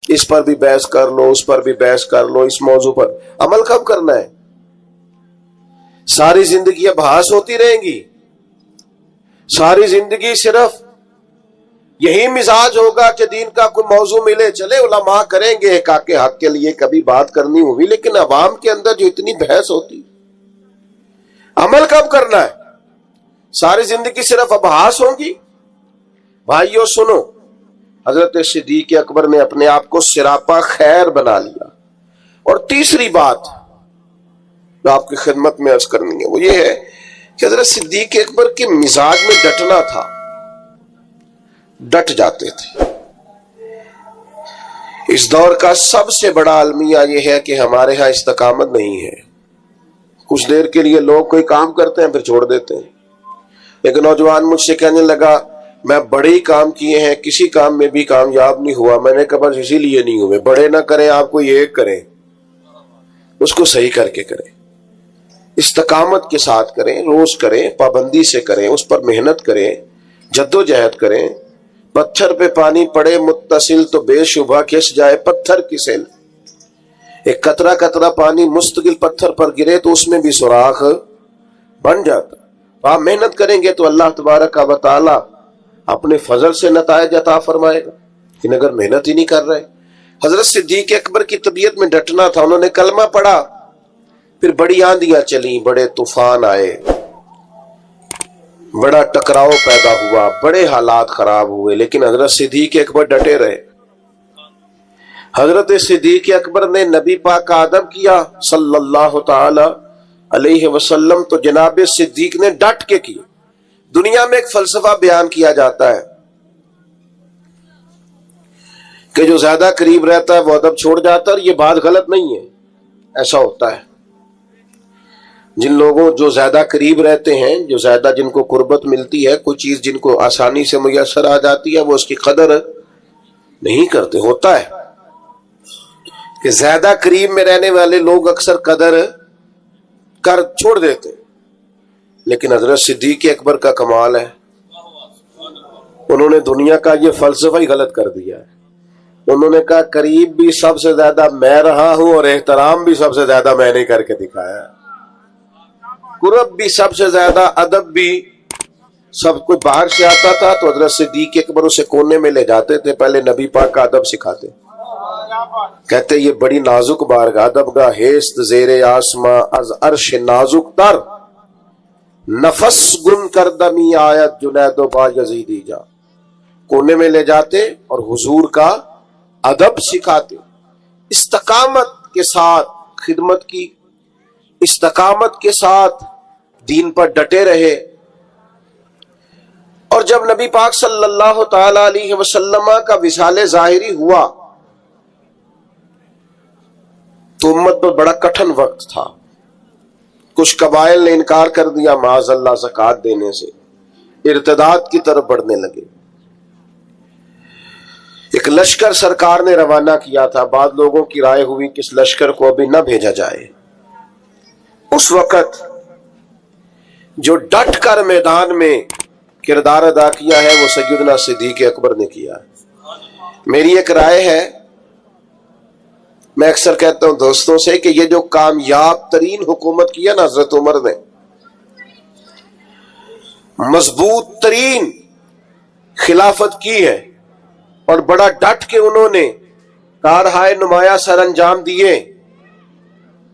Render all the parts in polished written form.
اس پر بھی بحث کر لو، اس پر بھی بحث کر لو، اس موضوع پر عمل کب کرنا ہے؟ ساری زندگی بحث ہوتی رہیں گی؟ ساری زندگی صرف یہی مزاج ہوگا کہ دین کا کوئی موضوع ملے چلے علماء کریں گے حق کے لیے کبھی بات کرنی ہوگی، لیکن عوام کے اندر جو اتنی بحث ہوتی، عمل کب کرنا ہے؟ ساری زندگی صرف ابحاث ہوں گی؟ بھائیو سنو، حضرت صدیق اکبر نے اپنے آپ کو سراپا خیر بنا لیا۔ اور تیسری بات جو آپ کی خدمت میں عرض کرنی ہے وہ یہ ہے کہ حضرت صدیق اکبر کے مزاج میں ڈٹنا تھا، ڈٹ جاتے تھے۔ اس دور کا سب سے بڑا المیہ یہ ہے کہ ہمارے ہاں استقامت نہیں ہے۔ کچھ دیر کے لیے لوگ کوئی کام کرتے ہیں پھر چھوڑ دیتے ہیں۔ ایک نوجوان مجھ سے کہنے لگا میں بڑے ہی کام کیے ہیں، کسی کام میں بھی کامیاب نہیں ہوا۔ میں نے کہا بس اسی لیے نہیں ہوئے، بڑے نہ کریں آپ کوئی ایک کریں، اس کو صحیح کر کے کریں، استقامت کے ساتھ کریں، روز کریں، پابندی سے کریں، اس پر محنت کریں، جدوجہد کریں۔ پتھر پہ پانی پڑے متصل تو بے شبہ کھس جائے پتھر کی سیل۔ ایک قطرہ قطرہ پانی مستقل پتھر پر گرے تو اس میں بھی سوراخ بن جاتا۔ آپ محنت کریں گے تو اللہ تبارک و تعالی اپنے فضل سے نتائج عطا فرمائے گا، لیکن اگر محنت ہی نہیں کر رہے۔ حضرت صدیق اکبر کی طبیعت میں ڈٹنا تھا، انہوں نے کلمہ پڑھا، پھر بڑی آندیاں چلیں، بڑے طوفان آئے، بڑا ٹکراؤ پیدا ہوا، بڑے حالات خراب ہوئے، لیکن حضرت صدیق اکبر ڈٹے رہے۔ حضرت صدیق اکبر نے نبی پاک کا ادب کیا صلی اللہ تعالی علیہ وسلم، تو جناب صدیق نے ڈٹ کے کیا۔ دنیا میں ایک فلسفہ بیان کیا جاتا ہے کہ جو زیادہ قریب رہتا ہے وہ ادب چھوڑ جاتا ہے، اور یہ بات غلط نہیں ہے، ایسا ہوتا ہے۔ جن لوگوں جو زیادہ قریب رہتے ہیں، جو زیادہ جن کو قربت ملتی ہے، کوئی چیز جن کو آسانی سے میسر آ جاتی ہے، وہ اس کی قدر نہیں کرتے۔ ہوتا ہے کہ زیادہ قریب میں رہنے والے لوگ اکثر قدر کر چھوڑ دیتے، لیکن حضرت صدیق اکبر کا کمال ہے، انہوں نے دنیا کا یہ فلسفہ ہی غلط کر دیا ہے۔ انہوں نے کہا قریب بھی سب سے زیادہ میں رہا ہوں اور احترام بھی سب سے زیادہ میں نے کر کے دکھایا، قرب بھی سب سے زیادہ، ادب بھی۔ سب کوئی باہر سے آتا تھا تو حضرت صدیق اکبر اسے کونے میں لے جاتے تھے، پہلے نبی پاک کا ادب سکھاتے، کہتے یہ بڑی نازک بارگاہ، ادب گاہ ہیست زیر آسماں از عرش نازک تر، نفس گم کردمی آیت جنید و با یزیدی جا۔ کونے میں لے جاتے اور حضور کا ادب سکھاتے، استقامت کے ساتھ خدمت کی، استقامت کے ساتھ دین پر ڈٹے رہے۔ اور جب نبی پاک صلی اللہ تعالی علیہ وسلم کا وصال ظاہری ہوا تو امت پر بڑا کٹھن وقت تھا۔ کچھ قبائل نے انکار کر دیا معاذ اللہ زکوٰۃ دینے سے، ارتداد کی طرف بڑھنے لگے۔ ایک لشکر سرکار نے روانہ کیا تھا، بعض لوگوں کی رائے ہوئی کہ اس لشکر کو ابھی نہ بھیجا جائے۔ اس وقت جو ڈٹ کر میدان میں کردار ادا کیا ہے وہ سیدنا صدیق اکبر نے کیا ہے۔ میری ایک رائے ہے، میں اکثر کہتا ہوں دوستوں سے کہ یہ جو کامیاب ترین حکومت کی ہے نا حضرت عمر نے، مضبوط ترین خلافت کی ہے، اور بڑا ڈٹ کے انہوں نے کارہائے نمایاں سر انجام دیے،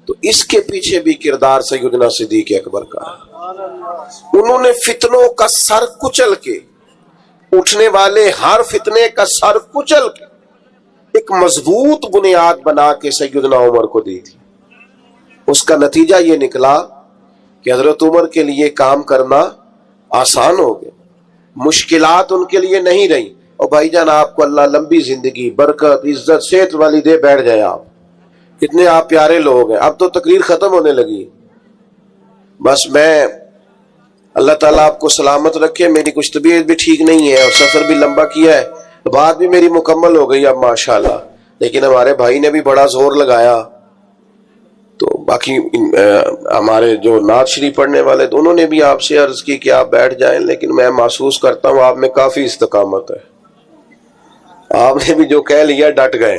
تو اس کے پیچھے بھی کردار سیدنا صدیق اکبر کا ہے۔ انہوں نے فتنوں کا سر کچل کے، اٹھنے والے ہر فتنے کا سر کچل کے ایک مضبوط بنیاد بنا کے سیدنا عمر کو دی تھی۔ اس کا نتیجہ یہ نکلا کہ حضرت عمر کے لیے کام کرنا آسان ہو گیا، مشکلات ان کے لیے نہیں رہی۔ اور بھائی جان آپ کو اللہ لمبی زندگی، برکت، عزت، صحت والی دے، بیٹھ جائیں آپ، کتنے آپ پیارے لوگ ہیں۔ اب تو تقریر ختم ہونے لگی، بس میں اللہ تعالیٰ آپ کو سلامت رکھے، میری کچھ طبیعت بھی ٹھیک نہیں ہے اور سفر بھی لمبا کیا ہے، بات بھی میری مکمل ہو گئی اب ماشاءاللہ، لیکن ہمارے بھائی نے بھی بڑا زور لگایا، تو باقی ہمارے جو نعت شریف پڑھنے والے انہوں نے بھی آپ سے عرض کی کہ آپ بیٹھ جائیں، لیکن میں محسوس کرتا ہوں آپ میں کافی استقامت ہے، آپ نے بھی جو کہہ لیا ڈٹ گئے۔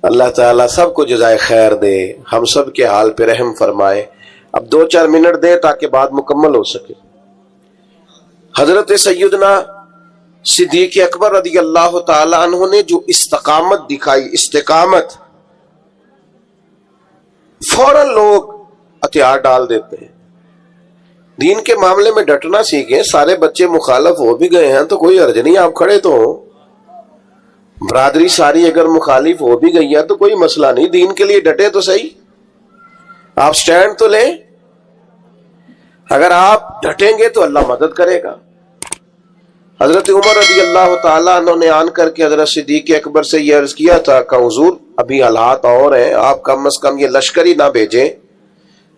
اللہ تعالیٰ سب کو جزائے خیر دے، ہم سب کے حال پہ رحم فرمائے۔ اب 2-4 منٹ دے تاکہ بات مکمل ہو سکے۔ حضرت سیدنا صدیق اکبر رضی اللہ تعالی عنہ نے جو استقامت دکھائی، استقامت، فوراً لوگ ہتھیار ڈال دیتے ہیں۔ دین کے معاملے میں ڈٹنا سیکھیں۔ سارے بچے مخالف ہو بھی گئے ہیں تو کوئی حرج نہیں، آپ کھڑے تو ہو۔ برادری ساری اگر مخالف ہو بھی گئی ہے تو کوئی مسئلہ نہیں، دین کے لیے ڈٹے تو صحیح، آپ سٹینڈ تو لیں۔ اگر آپ ڈٹیں گے تو اللہ مدد کرے گا۔ حضرت عمر رضی اللہ تعالیٰ عنہ نے آن کر کے حضرت صدیق اکبر سے یہ عرض کیا تھا کہ حضور ابھی حالات اور ہیں، آپ کم از کم یہ لشکر ہی نہ بھیجیں،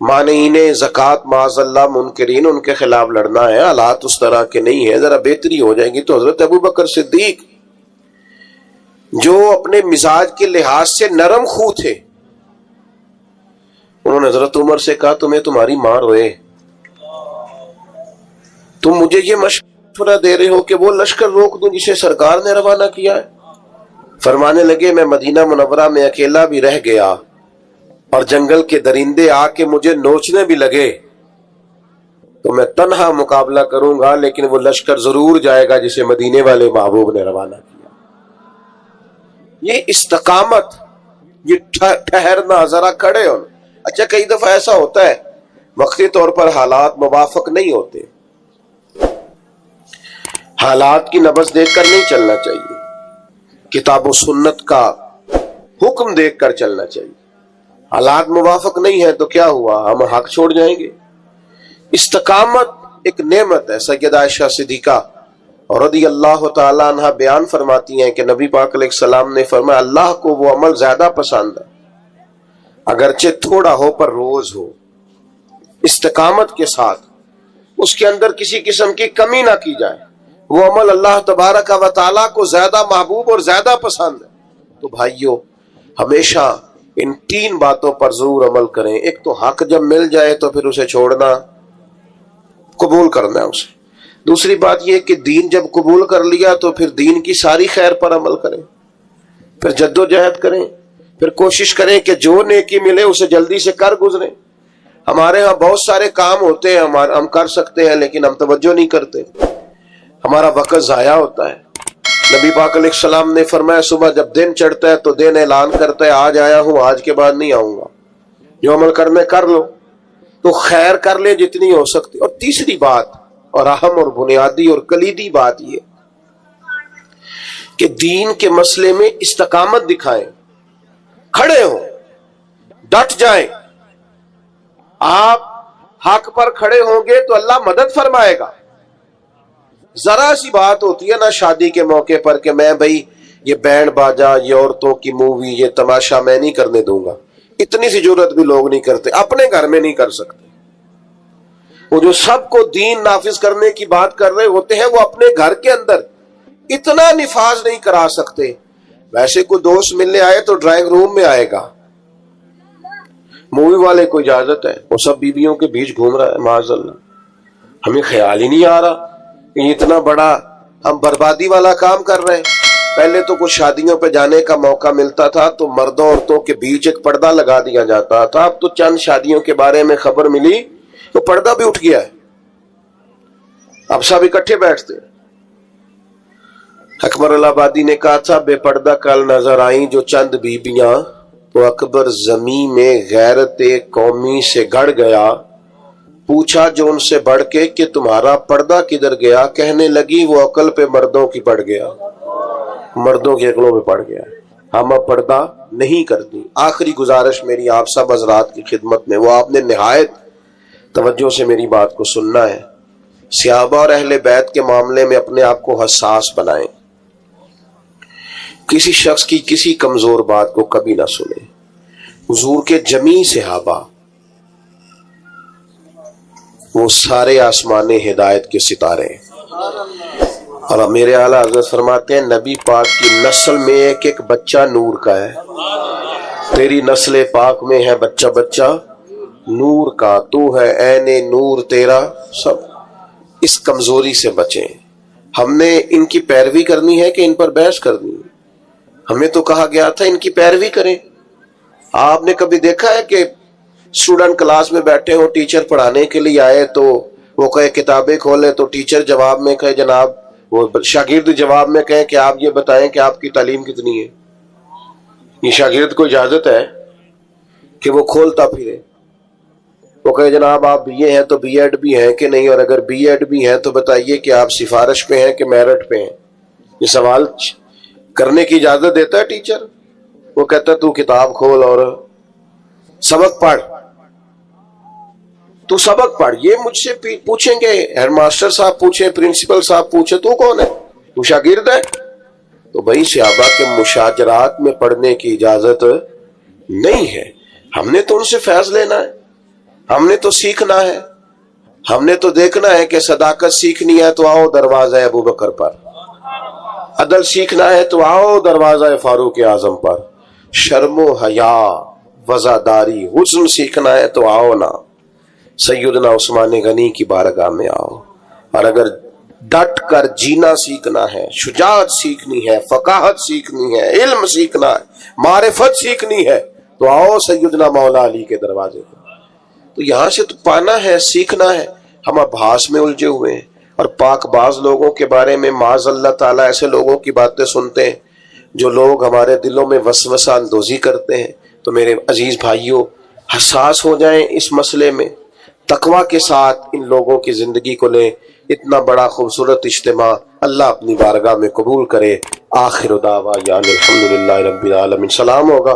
مانعین زکوٰۃ معاذ اللہ منکرین، ان کے خلاف لڑنا ہے، حالات اس طرح کے نہیں ہیں، ذرا بہتری ہو جائے گی۔ تو حضرت ابو بکر صدیق جو اپنے مزاج کے لحاظ سے نرم خو تھے، انہوں نے حضرت عمر سے کہا تمہیں تمہاری ماں روئے، تم مجھے یہ مشورہ دے رہے ہو کہ وہ لشکر روک دوں جسے سرکار نے روانہ کیا ہے؟ فرمانے لگے میں مدینہ منورہ میں اکیلا بھی رہ گیا اور جنگل کے درندے آ کے مجھے نوچنے بھی لگے تو میں تنہا مقابلہ کروں گا، لیکن وہ لشکر ضرور جائے گا جسے مدینے والے محبوب نے روانہ کیا۔ یہ استقامت، یہ ٹھہرنا، ذرا کھڑے ہونا۔ اچھا کئی دفعہ ایسا ہوتا ہے وقتی طور پر حالات موافق نہیں ہوتے، حالات کی نبض دیکھ کر نہیں چلنا چاہیے، کتاب و سنت کا حکم دیکھ کر چلنا چاہیے۔ حالات موافق نہیں ہے تو کیا ہوا، ہم حق چھوڑ جائیں گے؟ استقامت ایک نعمت ہے۔ سیدہ عائشہ صدیقہ رضی اللہ تعالی عنہ بیان فرماتی ہیں کہ نبی پاک علیہ السلام نے فرمایا اللہ کو وہ عمل زیادہ پسند ہے اگرچہ تھوڑا ہو پر روز ہو، استقامت کے ساتھ، اس کے اندر کسی قسم کی کمی نہ کی جائے، وہ عمل اللہ تبارک و تعالیٰ کو زیادہ محبوب اور زیادہ پسند ہے۔ تو بھائیو ہمیشہ ان 3 باتوں پر ضرور عمل کریں۔ ایک تو حق جب مل جائے تو پھر اسے چھوڑنا، قبول کرنا ہے اسے۔ دوسری بات یہ کہ دین جب قبول کر لیا تو پھر دین کی ساری خیر پر عمل کریں، پھر جد و جہد کریں، پھر کوشش کریں کہ جو نیکی ملے اسے جلدی سے کر گزریں۔ ہمارے ہاں بہت سارے کام ہوتے ہیں ہم کر سکتے ہیں لیکن ہم توجہ نہیں کرتے، ہمارا وقت ضائع ہوتا ہے۔ نبی پاک علیہ السلام نے فرمایا صبح جب دن چڑھتا ہے تو دن اعلان کرتا ہے آج آیا ہوں، آج کے بعد نہیں آؤں گا، جو عمل کرنے کر لو، تو خیر کر لے جتنی ہو سکتی۔ اور تیسری بات اور اہم اور بنیادی اور کلیدی بات یہ کہ دین کے مسئلے میں استقامت دکھائیں، کھڑے ہوں، ڈٹ جائیں۔ آپ حق پر کھڑے ہوں گے تو اللہ مدد فرمائے گا۔ ذرا سی بات ہوتی ہے نا شادی کے موقع پر کہ میں بھائی یہ بینڈ باجا، یہ عورتوں کی مووی، یہ تماشا میں نہیں کرنے دوں گا، اتنی سی جرت بھی لوگ نہیں کرتے، اپنے گھر میں نہیں کر سکتے۔ وہ جو سب کو دین نافذ کرنے کی بات کر رہے ہوتے ہیں وہ اپنے گھر کے اندر اتنا نفاذ نہیں کرا سکتے۔ ویسے کوئی دوست ملنے آئے تو ڈرائنگ روم میں آئے گا، مووی والے کو اجازت ہے، وہ سب بیویوں کے بیچ گھوم رہا ہے، معاذ اللہ۔ ہمیں خیال ہی نہیں آ رہا کہ اتنا بڑا ہم بربادی والا کام کر رہے ہیں۔ پہلے تو کچھ شادیوں پہ جانے کا موقع ملتا تھا تو مردوں عورتوں کے بیچ ایک پردہ لگا دیا جاتا تھا، اب تو چند شادیوں کے بارے میں خبر ملی تو پردہ بھی اٹھ گیا ہے، اب سب اکٹھے بیٹھتے ہیں۔ اکبر الہ آبادی نے کہا تھا بے پردہ کل نظر آئیں جو چند بیبیاں، تو اکبر زمین میں غیرت قومی سے گڑ گیا، پوچھا جو ان سے بڑھ کے کہ تمہارا پردہ کدھر گیا؟ کہنے لگی وہ عقل پہ مردوں کی پڑ گیا، مردوں کی عقلوں پہ پڑ گیا، ہم اب پردہ نہیں کرتی۔ آخری گزارش میری آپ سب حضرات کی خدمت میں، وہ آپ نے نہایت توجہ سے میری بات کو سننا ہے۔ صحابہ اور اہل بیت کے معاملے میں اپنے آپ کو حساس بنائیں، کسی شخص کی کسی کمزور بات کو کبھی نہ سنیں۔ حضور کے جمیع صحابہ وہ سارے آسمان ہدایت کے ستارے ہیں، اور میرے اعلیٰ حضرت فرماتے ہیں نبی پاک کی نسل میں ایک ایک بچہ نور کا ہے، تیری نسل پاک میں ہے بچہ بچہ نور کا، تو ہے عین نور تیرا سب۔ اس کمزوری سے بچیں۔ ہم نے ان کی پیروی کرنی ہے کہ ان پر بحث کرنی ہے؟ ہمیں تو کہا گیا تھا ان کی پیروی کریں. آپ نے کبھی دیکھا ہے کہ اسٹوڈنٹ کلاس میں بیٹھے ہو, ٹیچر پڑھانے کے لیے آئے تو وہ کہے کتابیں کھولے, تو ٹیچر جواب میں کہے جناب, وہ شاگرد جواب میں کہے کہ آپ یہ بتائیں کہ آپ کی تعلیم کتنی ہے. یہ شاگرد کو اجازت ہے کہ وہ کھولتا پھرے, وہ کہے جناب آپ بی اے ہیں تو بی ایڈ بھی ہیں کہ نہیں, اور اگر بی ایڈ بھی ہیں تو بتائیے کہ آپ سفارش پہ ہیں کہ میرٹ پہ ہیں. یہ سوال کرنے کی اجازت دیتا ہے ٹیچر؟ وہ کہتا ہے تو کتاب کھول اور سبق پڑھ, تو سبق پڑھ. یہ مجھ سے پوچھیں گے, ہیڈ ماسٹر صاحب پوچھیں, پرنسپل صاحب پوچھیں, تو کون ہے؟ تو شاگرد ہے. تو بھائی صحابہ کے مشاجرات میں پڑھنے کی اجازت نہیں ہے. ہم نے تو ان سے فیض لینا ہے, ہم نے تو سیکھنا ہے, ہم نے تو دیکھنا ہے کہ صداقت سیکھنی ہے تو آؤ دروازہ ابو بکر پر, عدل سیکھنا ہے تو آؤ دروازہ فاروق اعظم پر, شرم و حیا وزاداری حسن سیکھنا ہے تو آؤ نا سیدنا عثمان غنی کی بارگاہ میں آؤ. اور اگر ڈٹ کر جینا سیکھنا ہے, شجاعت سیکھنی ہے, فقاہت سیکھنی ہے, علم سیکھنا ہے, معرفت سیکھنی ہے تو آؤ سیدنا مولا علی کے دروازے پر. تو یہاں سے تو پانا ہے, سیکھنا ہے. ہم ابحاث میں الجھے ہوئے ہیں, اور پاک باز لوگوں کے بارے میں معاذ اللہ تعالیٰ ایسے لوگوں کی باتیں سنتے ہیں جو لوگ ہمارے دلوں میں وسوسہ اندوزی کرتے ہیں. تو میرے عزیز بھائیوں, حساس ہو جائیں اس مسئلے میں, تقوی کے ساتھ ان لوگوں کی زندگی کو لیں. اتنا بڑا خوبصورت اجتماع اللہ اپنی بارگاہ میں قبول کرے. آخر دعوانا الحمدللہ رب العالمین. سلام ہوگا.